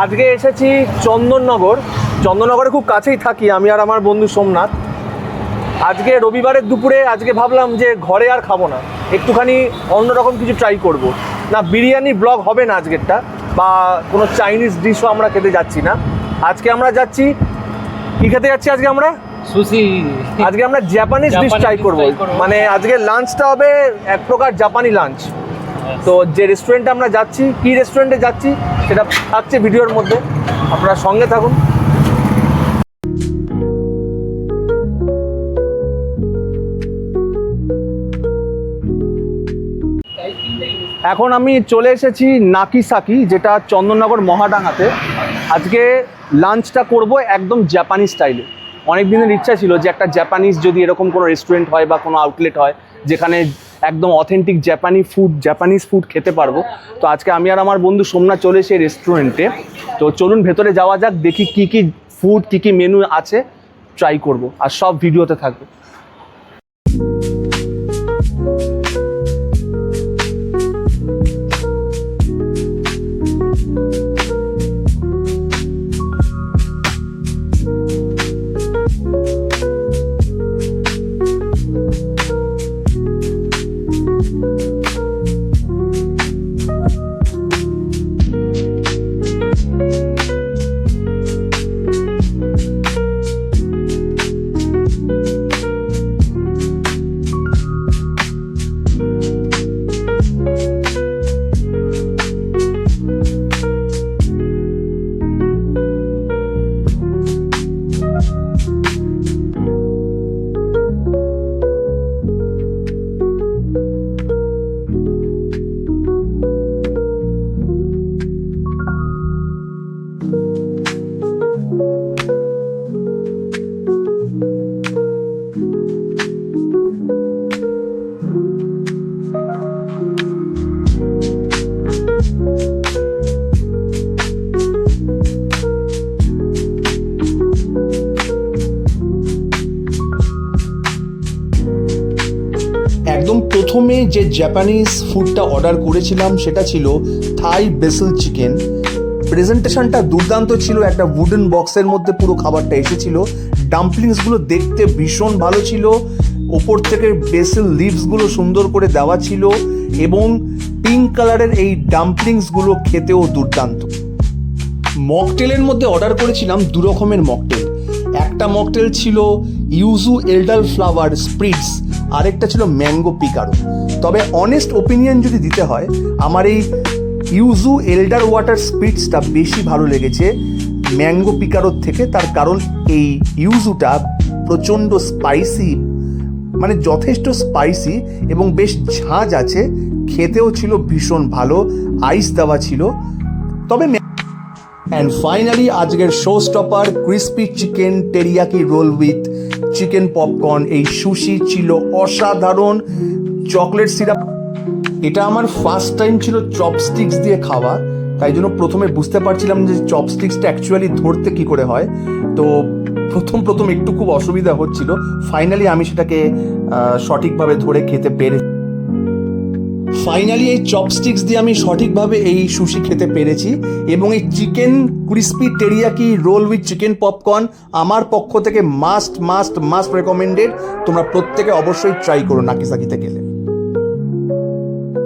আজকে এসেছি চন্দননগরে খুব কাছেই থাকি আমি আর আমার বন্ধু সোমনাথ। আজকে রবিবারের দুপুরে আজকে ভাবলাম যে ঘরে আর খাবো না, একটুখানি অন্যরকম কিছু ট্রাই করব। না বিরিয়ানি ব্লগ হবে না আজকেরটা, বা কোনো চাইনিজ ডিশও আমরা খেতে যাচ্ছি না। আজকে আমরা যাচ্ছি কি খেতে যাচ্ছি? আজকে আমরা সুশি। আজকে আমরা জাপানিজ ডিশ ট্রাই করব। মানে আজকে লাঞ্চটা হবে এক প্রকার জাপানি লাঞ্চ। তো যে রেস্টুরেন্টে আমরা যাচ্ছি, কি রেস্টুরেন্টে যাচ্ছি সেটা থাকছে ভিডিওর মধ্যে, আপনারা সঙ্গে থাকুন। এখন আমি চলে এসেছি নাকিসাকি, যেটা চন্দননগর মহাডাঙ্গাতে। আজকে লাঞ্চটা করব একদম জাপানি স্টাইলে। অনেক দিনের ইচ্ছা ছিল যে একটা জাপানিজ যদি এরকম কোনো রেস্টুরেন্ট হয় বা কোনো আউটলেট হয় যেখানে একদম অথেন্টিক জাপানিজ ফুড খেতে পারবো। তো আজকে আমি আর আমার বন্ধু সোমনাথ চলে এসে রেস্টুরেন্টে। তো চলুন ভেতরে যাওয়া যাক, দেখি কি কি ফুড, কি কি মেনু আছে, ট্রাই করব, আর সব ভিডিওতে থাকবে। একদম প্রথমে যে জাপানিজ ফুডটা অর্ডার করেছিলাম সেটা ছিল থাই বেসিল চিকেন। প্রেজেন্টেশনটা দুর্দান্ত ছিল, একটা উডেন বক্সের মধ্যে পুরো খাবারটা এসেছিল। ডাম্পলিংসগুলো দেখতে ভীষণ ভালো ছিল, ওপর থেকে বেসিল লিভসগুলো সুন্দর করে দেওয়া ছিল, এবং পিঙ্ক কালারের এই ডাম্পলিংসগুলো খেতেও দুর্দান্ত। মকটেলের মধ্যে অর্ডার করেছিলাম দু রকমের মকটেল। একটা মকটেল ছিল ইউজু এলডার ফ্লাওয়ার স্প্রিটস, আরেকটা ছিল ম্যাঙ্গো পিকারো। তবে অনেস্ট ওপিনিয়ন যদি দিতে হয়, আমার এই ইউজু এলডার ওয়াটার স্প্রিটসটা বেশি ভালো লেগেছে ম্যাঙ্গো পিকারোর থেকে। তার কারণ এই ইউজুটা প্রচণ্ড স্পাইসি, মানে যথেষ্ট স্পাইসি এবং বেশ ঝাঁঝ আছে, খেতেও ছিল ভীষণ ভালো, আইস দেওয়া ছিল। তবে অ্যান্ড ফাইনালি আজকের show stopper crispy chicken teriyaki roll with chicken popcorn. এই সুশি ছিল অসাধারণ, চকলেট সিরাপ। এটা আমার ফার্স্ট টাইম ছিল চপস্টিক্স দিয়ে খাওয়া, তাই জন্য প্রথমে বুঝতে পারছিলাম যে চপস্টিক্সটা অ্যাকচুয়ালি ধরতে কি করে হয়। তো প্রথম একটু খুব অসুবিধা হচ্ছিল। ফাইনালি আমি সেটাকে সঠিকভাবে ধরে খেতে পেরেছি। ফাইনালি এই চপস্টিক্স দিয়ে আমি সঠিকভাবে এই সুশি খেতে পেরেছি, এবং এই chicken crispy teriyaki roll with chicken popcorn আমার পক্ষ থেকে মাস্ট রেকমেন্ডেড। তোমরা প্রত্যেকে অবশ্যই ট্রাই করো নাকিসাকিতে গেলে।